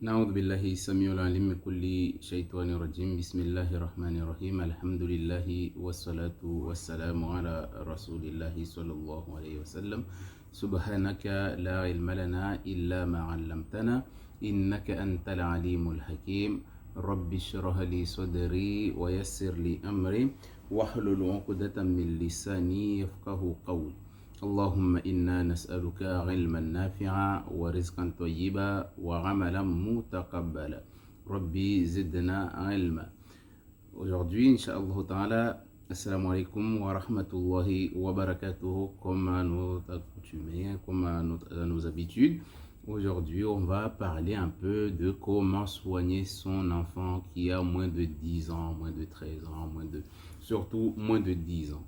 نعوذ بالله السميع العليم من كل شيطان رجيم بسم الله الرحمن الرحيم الحمد لله والصلاة والسلام على رسول الله صلى الله عليه وسلم سبحانك لا علم لنا إلا ما علمتنا إنك أنت العليم الحكيم رب اشرح لي صدري ويسر لي أمري واحلل عقدة من لساني يفقه قولي اللهم إنا نسألك علما نافعا ورزقا طيبا وعملا متقبلا ربي زدنا علما. Aujourd'hui, Inch'Allah Ta'ala, Assalamu alaikum wa rahmatullahi wa barakatuh, comme à notre accoutumée, comme à nos habitudes. Aujourd'hui, on va parler un peu de comment soigner son enfant qui a moins de 10 ans, moins de 13 ans, surtout moins de 10 ans.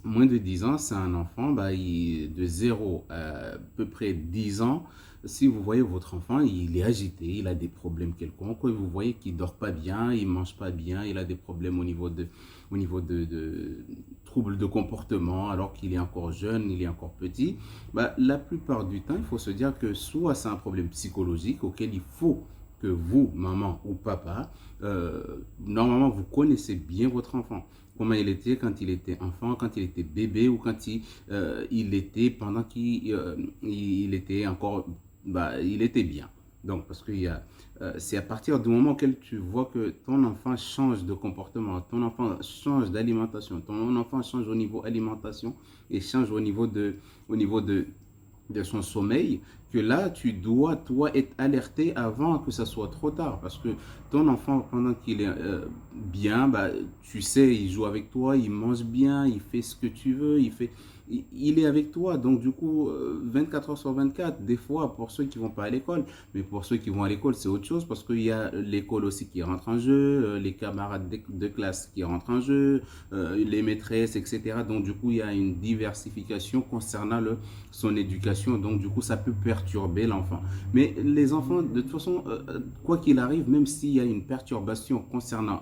Moins de 10 ans, c'est un enfant de 0 à peu près 10 ans. Si vous voyez votre enfant, il est agité, il a des problèmes quelconques, vous voyez qu'il ne dort pas bien, il ne mange pas bien, il a des problèmes au niveau de troubles de comportement alors qu'il est encore jeune, il est encore petit, la plupart du temps, il faut se dire que soit c'est un problème psychologique auquel il faut que vous, maman ou papa, normalement vous connaissez bien votre enfant. Comment il était quand il était enfant, quand il était bébé ou quand il était pendant qu'il était encore, il était bien. Donc, parce que c'est à partir du moment auquel tu vois que ton enfant change de comportement, ton enfant change d'alimentation, ton enfant change au niveau alimentation et change au niveau de son sommeil, que là, tu dois, toi, être alerté avant que ça soit trop tard. Parce que ton enfant, pendant qu'il est bien, tu sais, il joue avec toi, il mange bien, il fait ce que tu veux, il est avec toi. Donc, du coup, 24 heures sur 24, des fois, pour ceux qui ne vont pas à l'école, mais pour ceux qui vont à l'école, c'est autre chose parce qu'il y a l'école aussi qui rentre en jeu, les camarades de classe qui rentrent en jeu, les maîtresses, etc. Donc, du coup, il y a une diversification concernant son éducation. Donc, du coup, ça peut perturber l'enfant. Mais les enfants, de toute façon, quoi qu'il arrive, même s'il y a une perturbation concernant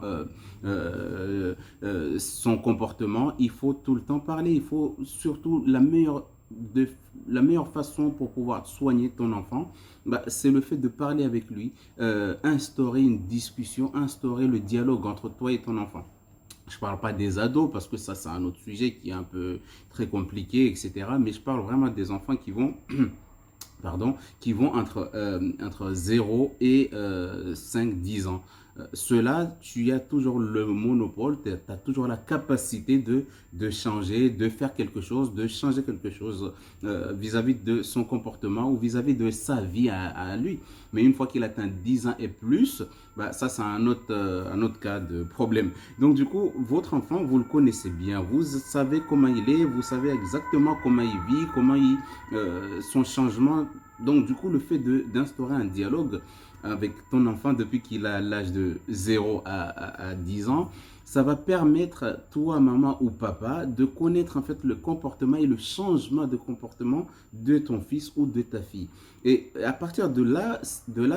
son comportement, il faut tout le temps parler. Il faut surtout la meilleure façon pour pouvoir soigner ton enfant, c'est le fait de parler avec lui, instaurer une discussion, instaurer le dialogue entre toi et ton enfant. Je ne parle pas des ados parce que ça c'est un autre sujet qui est un peu très compliqué, etc. Mais je parle vraiment des enfants qui vont entre 0 et 5-10 ans. Ceux-là, tu as toujours le monopole, tu as toujours la capacité de changer, de faire quelque chose, de changer quelque chose vis-à-vis de son comportement ou vis-à-vis de sa vie à lui. Mais une fois qu'il atteint 10 ans et plus, ça c'est un autre cas de problème. Donc du coup, votre enfant, vous le connaissez bien, vous savez comment il est, vous savez exactement comment il vit, son changement. Donc du coup, le fait d'instaurer un dialogue avec ton enfant depuis qu'il a l'âge de 0 à 10 ans, ça va permettre, toi, maman ou papa, de connaître en fait le comportement et le changement de comportement de ton fils ou de ta fille. Et à partir de là,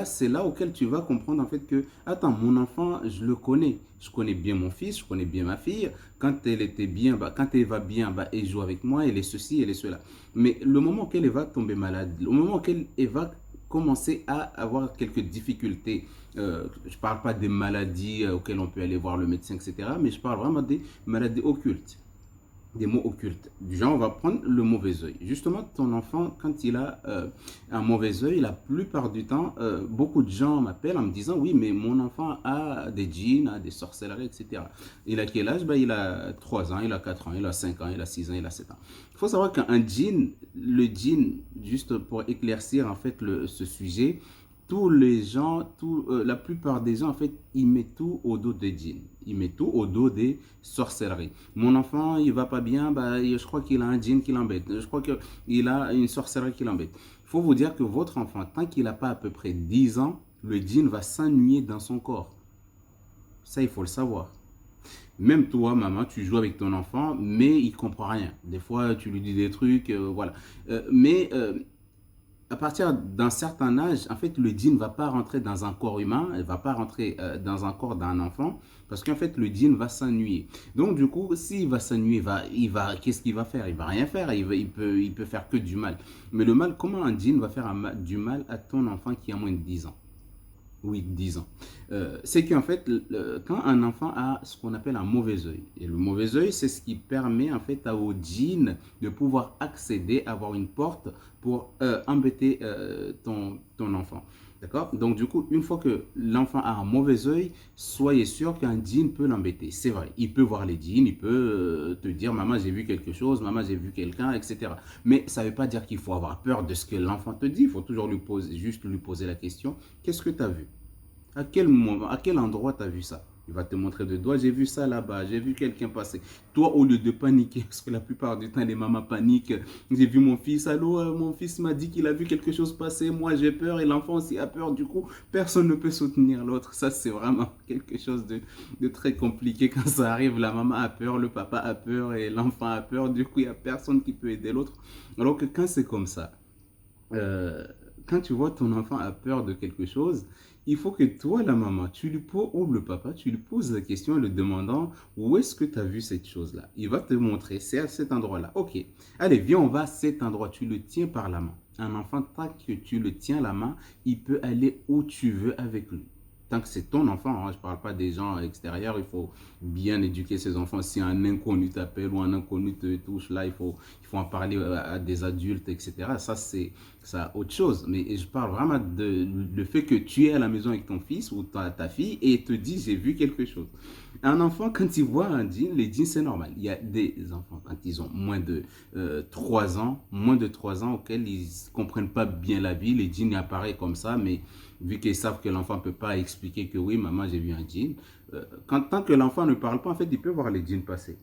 c'est là auquel tu vas comprendre en fait que, attends, mon enfant, je le connais. Je connais bien mon fils, je connais bien ma fille. Quand elle était bien, quand elle va bien, elle joue avec moi, elle est ceci, elle est cela. Mais le moment auquel elle va tomber malade, le moment auquel elle va commencer à avoir quelques difficultés. Je ne parle pas des maladies auxquelles on peut aller voir le médecin, etc. Mais je parle vraiment des maladies occultes, des mots occultes. Du genre, on va prendre le mauvais œil. Justement, ton enfant, quand il a un mauvais œil, la plupart du temps, beaucoup de gens m'appellent en me disant, oui, mais mon enfant a des djinns, a des sorcelleries, etc. Il a quel âge? Il a 3 ans, il a 4 ans, il a 5 ans, il a 6 ans, il a 7 ans. Il faut savoir qu'un djinn, le djinn, juste pour éclaircir en fait ce sujet, tous les gens, la plupart des gens, en fait, ils mettent tout au dos des djinns. Ils mettent tout au dos des sorcelleries. Mon enfant, il va pas bien, je crois qu'il a un djinn qui l'embête. Je crois qu'il a une sorcellerie qui l'embête. Il faut vous dire que votre enfant, tant qu'il n'a pas à peu près 10 ans, le djinn va s'ennuyer dans son corps. Ça, il faut le savoir. Même toi, maman, tu joues avec ton enfant, mais il ne comprend rien. Des fois, tu lui dis des trucs, voilà. Mais à partir d'un certain âge, en fait, le djinn ne va pas rentrer dans un corps humain, il ne va pas rentrer dans un corps d'un enfant, parce qu'en fait, le djinn va s'ennuyer. Donc, du coup, s'il va s'ennuyer, qu'est-ce qu'il va faire? Il ne va rien faire, il peut faire que du mal. Mais le mal, comment un djinn va faire du mal à ton enfant qui a moins de 10 ans? Oui, 10 ans. C'est qu'en fait, quand un enfant a ce qu'on appelle un mauvais œil, et le mauvais œil, c'est ce qui permet en fait au djinn de pouvoir accéder, avoir une porte pour embêter ton enfant. D'accord? Donc du coup, une fois que l'enfant a un mauvais œil, soyez sûr qu'un djinn peut l'embêter. C'est vrai, il peut voir les djinns, il peut te dire, maman, j'ai vu quelque chose, maman, j'ai vu quelqu'un, etc. Mais ça ne veut pas dire qu'il faut avoir peur de ce que l'enfant te dit. Il faut toujours lui poser, juste lui poser la question, qu'est-ce que tu as vu? À quel moment, à quel endroit tu as vu ça? Il va te montrer de doigts, j'ai vu ça là-bas, j'ai vu quelqu'un passer. Toi, au lieu de paniquer, parce que la plupart du temps, les mamans paniquent. J'ai vu mon fils, allô, mon fils m'a dit qu'il a vu quelque chose passer, moi j'ai peur et l'enfant aussi a peur. Du coup, personne ne peut soutenir l'autre. Ça, c'est vraiment quelque chose de très compliqué quand ça arrive. La maman a peur, le papa a peur et l'enfant a peur. Du coup, il n'y a personne qui peut aider l'autre. Alors que quand c'est comme ça, euh, quand tu vois ton enfant a peur de quelque chose, il faut que toi, la maman, tu lui poses, ou le papa, tu lui poses la question en lui demandant où est-ce que tu as vu cette chose-là. Il va te montrer, c'est à cet endroit-là. Ok, allez, viens, on va à cet endroit. Tu le tiens par la main. Un enfant, tant que tu le tiens la main, il peut aller où tu veux avec lui. Tant que c'est ton enfant, hein, je ne parle pas des gens extérieurs, il faut bien éduquer ses enfants. Si un inconnu t'appelle ou un inconnu te touche, là, il faut en parler à des adultes, etc. Ça, c'est ça autre chose. Mais je parle vraiment de le fait que tu es à la maison avec ton fils ou ta fille et te dit j'ai vu quelque chose. Un enfant, quand il voit un djinn, les djinns, c'est normal. Il y a des enfants, quand ils ont moins de 3 ans, auxquels ils ne comprennent pas bien la vie, les djinns apparaissent comme ça, mais vu qu'ils savent que l'enfant ne peut pas expliquer que oui, maman, j'ai vu un djinn, tant que l'enfant ne parle pas, en fait, il peut voir les djinns passer.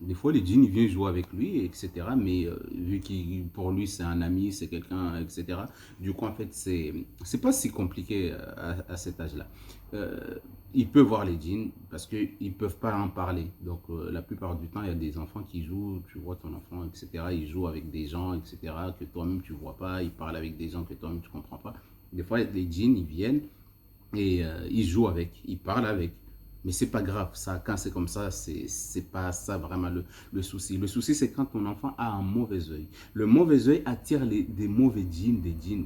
Des fois, les djinns, ils viennent jouer avec lui, etc. Mais vu qu'il, pour lui, c'est un ami, c'est quelqu'un, etc. Du coup, en fait, c'est pas si compliqué à cet âge-là. Euh, il peut voir les djinns parce qu'ils ne peuvent pas en parler. Donc, la plupart du temps, il y a des enfants qui jouent, tu vois ton enfant, etc. Il joue avec des gens, etc. que toi-même, tu ne vois pas. Il parle avec des gens que toi-même, tu ne comprends pas. Des fois, les djinns, ils viennent et ils jouent avec, ils parlent avec. Mais c'est pas grave, ça, quand c'est comme ça, c'est pas ça vraiment le souci. Le souci, c'est quand ton enfant a un mauvais œil. Le mauvais œil attire des mauvais djinns, des djinns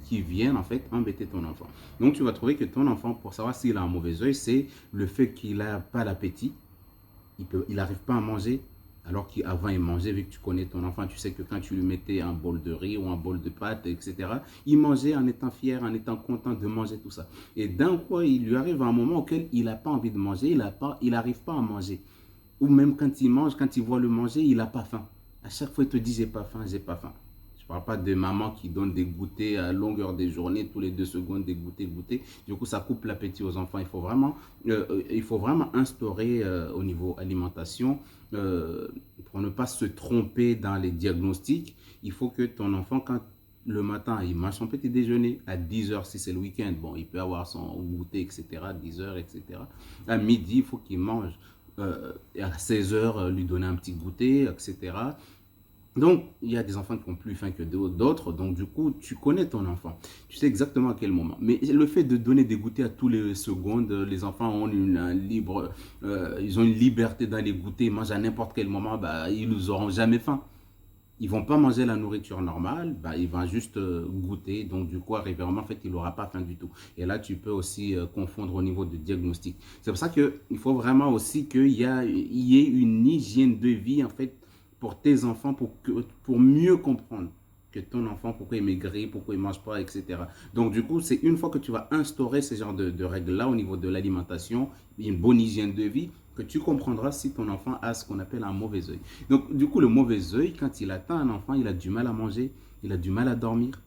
qui viennent en fait embêter ton enfant. Donc tu vas trouver que ton enfant, pour savoir s'il a un mauvais œil, c'est le fait qu'il n'a pas l'appétit, il n'arrive pas à manger, alors qu'avant il mangeait, vu que tu connais ton enfant, tu sais que quand tu lui mettais un bol de riz ou un bol de pâtes, etc., il mangeait en étant fier, en étant content de manger tout ça. Et d'un coup, il lui arrive un moment auquel il n'a pas envie de manger, il n'arrive pas à manger. Ou même quand il mange, quand il voit le manger, il n'a pas faim. À chaque fois, il te dit, j'ai pas faim, j'ai pas faim. Je ne parle pas de maman qui donne des goûters à longueur des journées, tous les 2 secondes, des goûters, goûter. Du coup, ça coupe l'appétit aux enfants. Il faut vraiment instaurer au niveau alimentation, euh, pour ne pas se tromper dans les diagnostics. Il faut que ton enfant, quand le matin, il mange son petit déjeuner à 10 heures si c'est le week-end. Bon, il peut avoir son goûter, etc., 10 heures, etc. À midi, il faut qu'il mange. À 16 heures, lui donner un petit goûter, etc. Donc, il y a des enfants qui ont plus faim que d'autres. Donc, du coup, tu connais ton enfant. Tu sais exactement à quel moment. Mais le fait de donner des goûters à tous les secondes, les enfants ont ils ont une liberté dans les goûters. Ils mangent à n'importe quel moment. Bah, ils n'auront jamais faim. Ils vont pas manger la nourriture normale, bah, ils vont juste goûter. Donc, du coup, arrivé en fait, il n'aura pas faim du tout. Et là, tu peux aussi confondre au niveau de diagnostic. C'est pour ça qu'il faut vraiment aussi qu'il y ait une hygiène de vie, en fait, pour tes enfants, pour mieux comprendre que ton enfant, pourquoi il maigrit, pourquoi il ne mange pas, etc. Donc, du coup, c'est une fois que tu vas instaurer ce genre de règles-là au niveau de l'alimentation, une bonne hygiène de vie, que tu comprendras si ton enfant a ce qu'on appelle un mauvais œil. Donc, du coup, le mauvais œil, quand il atteint un enfant, il a du mal à manger, il a du mal à dormir,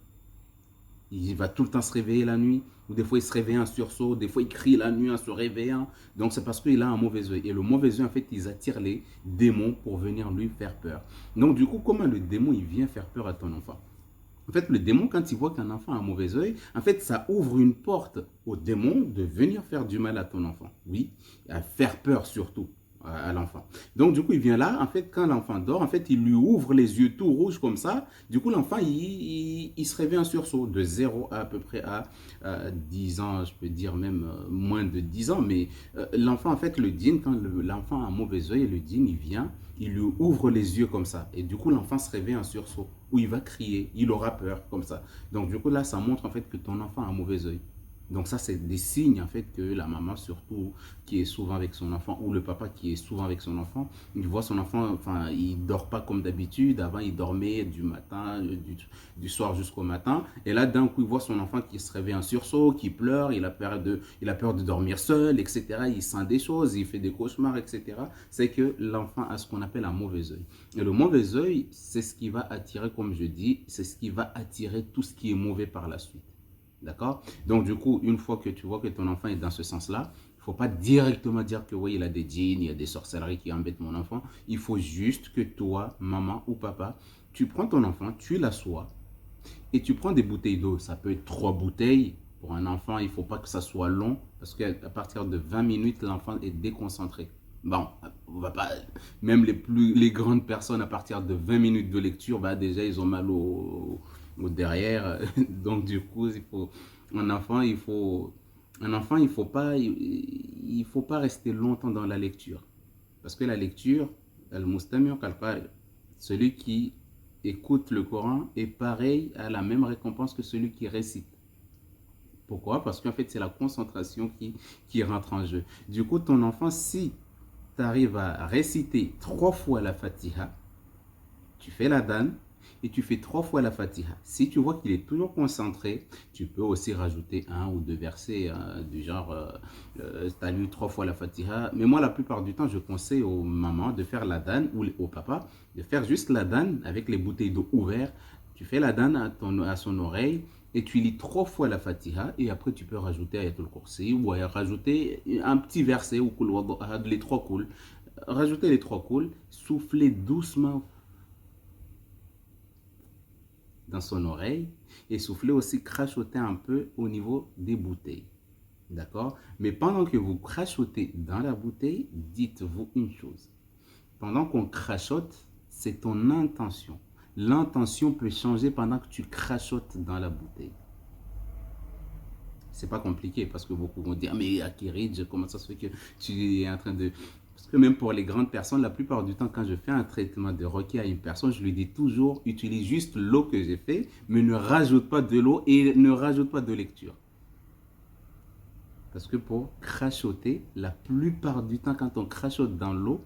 il va tout le temps se réveiller la nuit, ou des fois il se réveille en sursaut, des fois il crie la nuit en se réveillant. Donc c'est parce qu'il a un mauvais œil. Et le mauvais œil, en fait, ils attirent les démons pour venir lui faire peur. Donc du coup, comment le démon, il vient faire peur à ton enfant? En fait, le démon, quand il voit qu'un enfant a un mauvais œil, en fait, ça ouvre une porte au démon de venir faire du mal à ton enfant. Oui, à faire peur surtout à l'enfant. Donc, du coup, il vient là, en fait, quand l'enfant dort, en fait, il lui ouvre les yeux tout rouges comme ça. Du coup, l'enfant, il se réveille en sursaut de 0 à peu près à 10 ans, je peux dire même moins de 10 ans. Mais l'enfant, en fait, le djinn, quand l'enfant a un mauvais œil, le djinn, il vient, il lui ouvre les yeux comme ça. Et du coup, l'enfant se réveille en sursaut, où il va crier, il aura peur comme ça. Donc, du coup, là, ça montre en fait que ton enfant a un mauvais œil. Donc ça, c'est des signes en fait que la maman surtout qui est souvent avec son enfant ou le papa qui est souvent avec son enfant, il voit son enfant, enfin, il dort pas comme d'habitude. Avant, il dormait du matin, du soir jusqu'au matin. Et là, d'un coup, il voit son enfant qui se réveille en sursaut, qui pleure, il a peur de dormir seul, etc. Il sent des choses, il fait des cauchemars, etc. C'est que l'enfant a ce qu'on appelle un mauvais œil. Et le mauvais œil, c'est ce qui va attirer, comme je dis, c'est ce qui va attirer tout ce qui est mauvais par la suite. D'accord? Donc, du coup, une fois que tu vois que ton enfant est dans ce sens-là, il ne faut pas directement dire que oui, il a des djinns, il y a des sorcelleries qui embêtent mon enfant. Il faut juste que toi, maman ou papa, tu prends ton enfant, tu l'assois et tu prends des bouteilles d'eau. Ça peut être 3 bouteilles. Pour un enfant, il ne faut pas que ça soit long parce qu'à partir de 20 minutes, l'enfant est déconcentré. Bon, on va pas, même les grandes personnes, à partir de 20 minutes de lecture, bah déjà, ils ont mal au derrière. Donc, du coup, un enfant, il faut pas rester longtemps dans la lecture. Parce que la lecture, celui qui écoute le Coran est pareil à la même récompense que celui qui récite. Pourquoi? Parce qu'en fait, c'est la concentration qui rentre en jeu. Du coup, ton enfant, si tu arrives à réciter 3 fois la Fatiha, tu fais la danne et tu fais 3 fois la Fatiha. Si tu vois qu'il est toujours concentré, tu peux aussi rajouter 1 ou 2 versets du genre, tu as lu 3 fois la Fatiha. Mais moi, la plupart du temps, je conseille aux mamans de faire la danne ou au papa de faire juste la danne avec les bouteilles d'eau ouvertes. Tu fais la danne à son oreille et tu lis 3 fois la Fatiha et après tu peux rajouter Ayatul Kursi ou rajouter un petit verset ou les 3 couls. Rajouter les 3 couls, souffler doucement dans son oreille et souffler aussi, crachoter un peu au niveau des bouteilles. D'accord? Mais pendant que vous crachotez dans la bouteille, dites-vous une chose. Pendant qu'on crachote, c'est ton intention. L'intention peut changer pendant que tu crachotes dans la bouteille. C'est pas compliqué parce que beaucoup vont dire mais Akiridj, comment ça se fait que tu es en train de... Parce que même pour les grandes personnes, la plupart du temps, quand je fais un traitement de requis à une personne, je lui dis toujours utilise juste l'eau que j'ai fait, mais ne rajoute pas de l'eau et ne rajoute pas de lecture. Parce que pour crachoter, la plupart du temps, quand on crachote dans l'eau,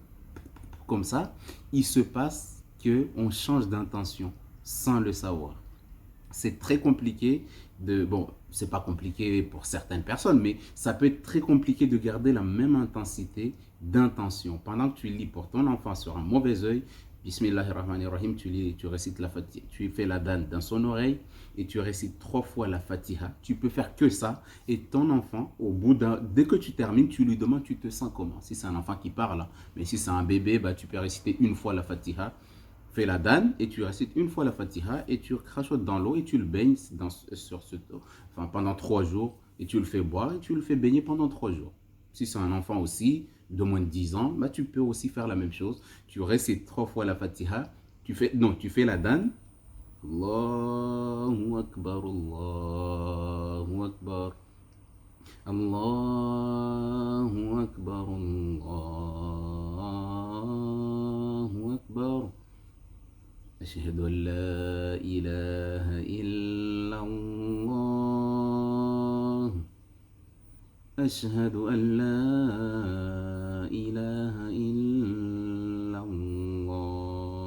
comme ça, il se passe qu'on change d'intention sans le savoir. C'est très compliqué de... Bon, c'est pas compliqué pour certaines personnes, mais ça peut être très compliqué de garder la même intensité d'intention. Pendant que tu lis pour ton enfant sur un mauvais œil, Bismillahirrahmanirrahim, tu récites la Fatiha, tu fais la danne dans son oreille et tu récites 3 fois la Fatiha. Tu peux faire que ça et ton enfant, dès que tu termines, tu lui demandes tu te sens comment. Si c'est un enfant qui parle, mais si c'est un bébé, bah, tu peux réciter 1 fois la Fatiha. Fais la danne et tu récites 1 fois la Fatiha et tu crachotes dans l'eau et tu le baignes pendant 3 jours et tu le fais boire et tu le fais baigner pendant 3 jours. Si c'est un enfant aussi de moins de 10 ans, bah, tu peux aussi faire la même chose. Tu récites 3 fois la Fatiha, tu fais la danne. Allahu Akbar, Allahu Akbar, Allahu Akbar, Allahu Akbar. أشهد أن لا إله إلا الله أشهد أن لا إله إلا الله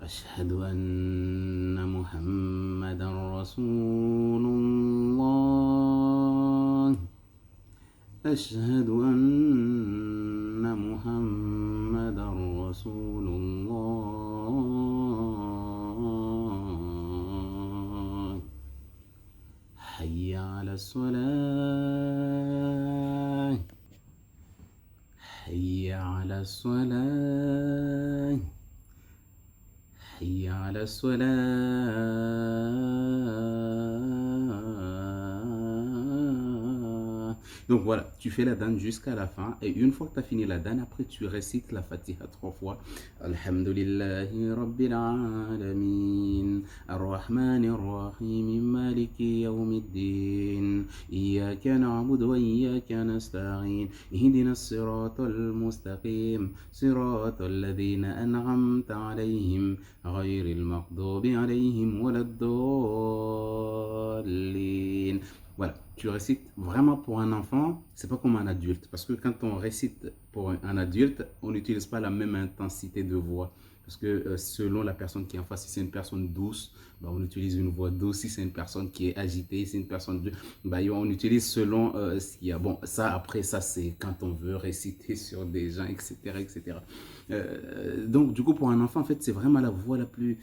أشهد أن محمدا رسول الله أشهد أن محمدا رسول الله حي على الصلاة حي على الصلاة حي على الصلاة. Donc voilà, tu fais la danne jusqu'à la fin et une fois que tu as fini la danne, après tu récites la Fatiha 3 fois. Alhamdulillahi Rabbil Alamin, Ar-Rahmanir Rahim, Maliki Yawmiddin, Iyyaka na'budu wa iyyaka nasta'in, Ihdinas siratal mustaqim, Siratal ladhina an'amta alayhim, Ghayril maghdubi alayhim waladdallin. tu récites vraiment pour un enfant, c'est pas comme un adulte. Parce que quand on récite pour un adulte, on n'utilise pas la même intensité de voix. Parce que selon la personne qui est en face, si c'est une personne douce, bah, on utilise une voix douce. Si c'est une personne qui est agitée, si c'est une personne bah, on utilise selon ce qu'il y a. Bon, ça, après, ça, c'est quand on veut réciter sur des gens, etc. etc. Donc, du coup, pour un enfant, en fait, c'est vraiment la voix la plus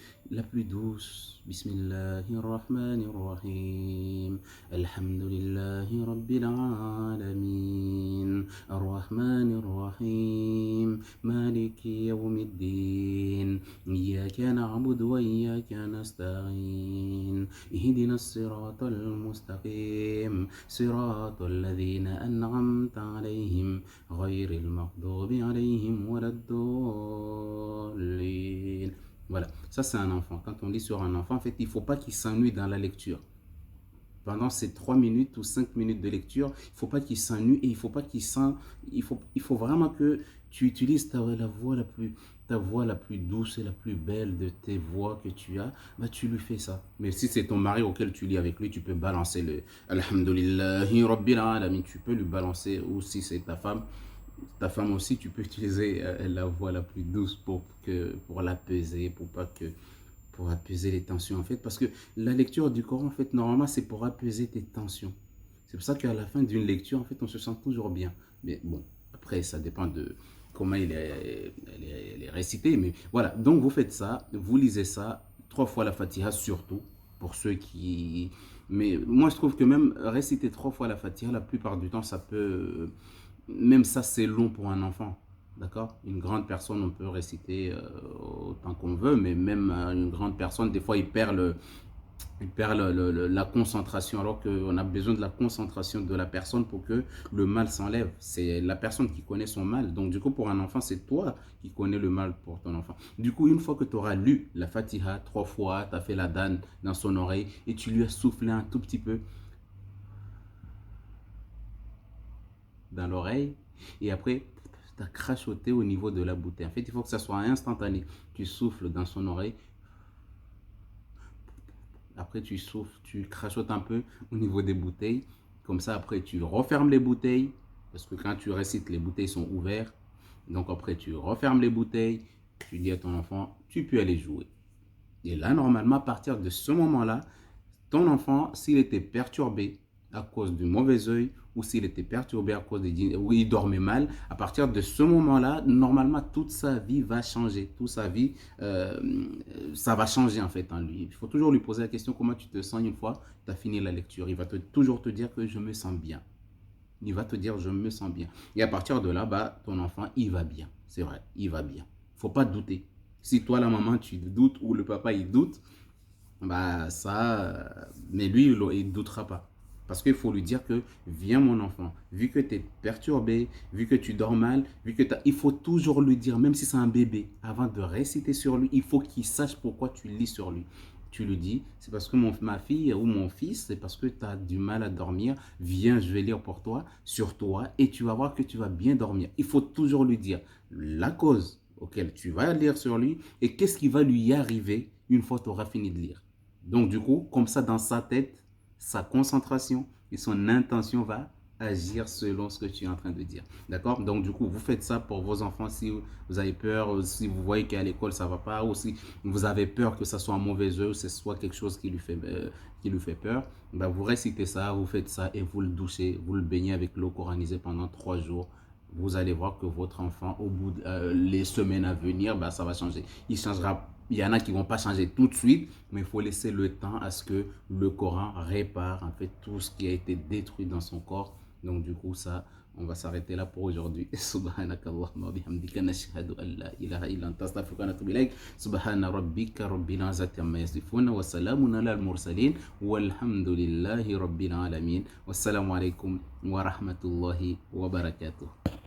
douce. Bismillahirrahmanirrahim. Alhamdulillahi Rabbil Alamin. Ar-Rahmanir-Rahim. Maliki Yawmiddin. Iyyaka na'budu wa iyyaka nasta'in. Ihdina as-siratal mustaqim. Siratal ladhina an'amta alayhim. Ghayril maghdubi alayhim waladdallin. Voilà, ça c'est un enfant. Quand on lit sur un enfant, en fait, il ne faut pas qu'il s'ennuie dans la lecture. Pendant ces 3 minutes ou 5 minutes de lecture, il ne faut pas qu'il s'ennuie et il faut pas qu'il s'en... il faut vraiment que tu utilises ta voix la plus douce et la plus belle de tes voix que tu as, bah tu lui fais ça. Mais si c'est ton mari auquel tu lis avec lui, tu peux balancer le Alhamdulillahi Rabbil Alamin, tu peux lui balancer, ou si c'est ta femme aussi, tu peux utiliser la voix la plus douce pour l'apaiser, pour apaiser les tensions en fait. Parce que la lecture du Coran, en fait, normalement, c'est pour apaiser tes tensions. C'est pour ça qu'à la fin d'une lecture, en fait, on se sent toujours bien. Mais bon, après, ça dépend de comment elle est récitée. Mais voilà, donc vous faites ça, vous lisez ça, 3 fois la Fatiha surtout, pour ceux qui... Mais moi, je trouve que même réciter 3 fois la Fatiha, la plupart du temps, ça peut... Même ça, c'est long pour un enfant. D'accord? Une grande personne, on peut réciter autant qu'on veut, mais même une grande personne, des fois, il perd la concentration, alors qu'on a besoin de la concentration de la personne pour que le mal s'enlève. C'est la personne qui connaît son mal. Donc, du coup, pour un enfant, c'est toi qui connais le mal pour ton enfant. Du coup, une fois que tu auras lu la Fatiha 3 fois, tu as fait la danne dans son oreille et tu lui as soufflé un tout petit peu dans l'oreille et après tu as crachoté au niveau de la bouteille. En fait, il faut que ça soit instantané. Tu souffles dans son oreille, après tu souffles, tu crachotes un peu au niveau des bouteilles. Comme ça, après tu refermes les bouteilles parce que quand tu récites, les bouteilles sont ouvertes. Donc après tu refermes les bouteilles, tu dis à ton enfant, tu peux aller jouer. Et là, normalement, à partir de ce moment-là, ton enfant, s'il était perturbé à cause du mauvais œil ou s'il était perturbé à cause où il dormait mal, à partir de ce moment-là, normalement, toute sa vie va changer. Toute sa vie, ça va changer en fait en lui. Il faut toujours lui poser la question comment tu te sens une fois tu as fini la lecture. Il va toujours te dire que je me sens bien. Il va te dire je me sens bien. Et à partir de là, bah, ton enfant, il va bien. C'est vrai, il va bien. Il ne faut pas douter. Si toi, la maman, tu doutes ou le papa, il doute, bah ça, mais lui, il ne doutera pas. Parce qu'il faut lui dire que, viens mon enfant, vu que tu es perturbé, vu que tu dors mal, il faut toujours lui dire, même si c'est un bébé, avant de réciter sur lui, il faut qu'il sache pourquoi tu lis sur lui. Tu lui dis, c'est parce que ma fille ou mon fils, c'est parce que tu as du mal à dormir, viens, je vais lire pour toi, sur toi, et tu vas voir que tu vas bien dormir. Il faut toujours lui dire la cause auquel tu vas lire sur lui et qu'est-ce qui va lui arriver une fois que tu auras fini de lire. Donc du coup, comme ça dans sa tête, sa concentration et son intention va agir selon ce que tu es en train de dire. D'accord? Donc du coup, vous faites ça pour vos enfants si vous avez peur, si vous voyez qu'à l'école ça ne va pas, ou si vous avez peur que ça soit un mauvais œil, ou que ce soit quelque chose qui lui fait peur, ben vous récitez ça, vous faites ça et vous le douchez, vous le baignez avec l'eau coranisée pendant 3 jours. Vous allez voir que votre enfant, au bout les semaines à venir, ben, ça va changer. Il changera. Il y en a qui ne vont pas changer tout de suite, mais il faut laisser le temps à ce que le Coran répare en fait tout ce qui a été détruit dans son corps. Donc du coup, ça, on va s'arrêter là pour aujourd'hui. Subhanakallahumma wa bihamdika nashhadu an la ilaha illa anta astaghfiruka wa atubu ilaik. Subhana rabbika rabbil izzati amma yasifun wa salamun alal mursalin walhamdulillahi rabbil alamin. Wassalamu alaikum wa rahmatullahi wa barakatuh.